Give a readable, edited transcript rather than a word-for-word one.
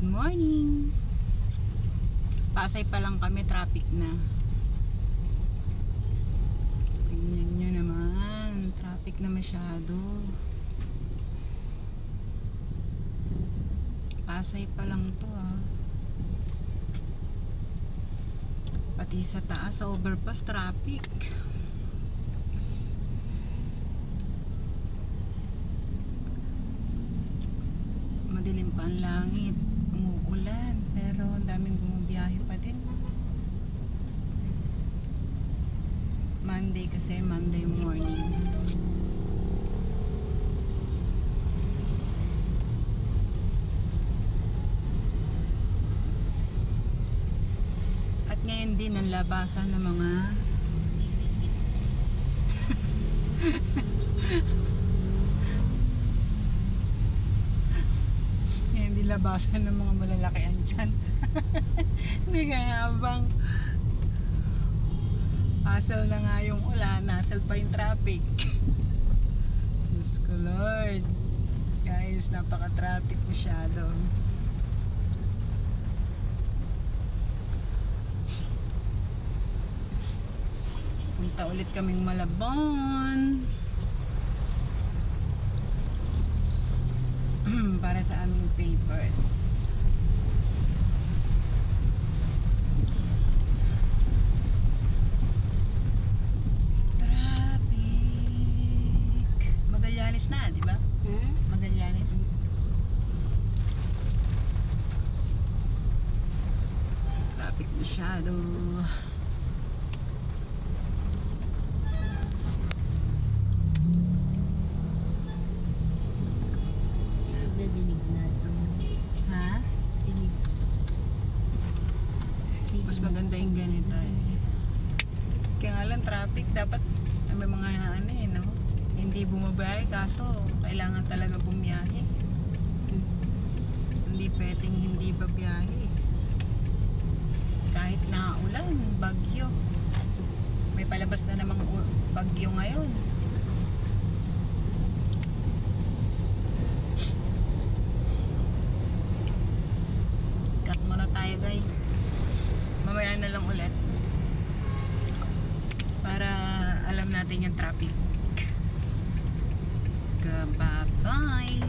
morning. Pasay pa lang kami, traffic na. Tingnan nyo naman, traffic na masyado. Pasay pa lang to Pati sa taas, sa overpass, traffic. Madilim pa ang langit, umuulan, pero ang daming bumabiyahe pa din. Monday kasi, Monday morning. At ngayon din ang labasan ng mga hindi labasan ng mga malalakihan dyan. Hindi kaya habang hassle na nga yung ulan, hassle pa yung traffic. Diyos ko Lord, guys, napaka-traffic masyado. Punta ulit kaming Malabon para sa aming papers. Traffic. Magallanes na, di ba? Magallanes. Traffic masyado. Mas maganda yung ganito Kaya nga lang traffic, dapat may mga no? Hindi bumabiyahe, kaso kailangan talaga bumiyahe. Hindi pwedeng hindi babiyahe. Kahit na ulan, bagyo. May palabas na namang bagyo ngayon. Cut muna tayo, guys. Mamaya na lang ulit para alam natin yung traffic. Bye bye.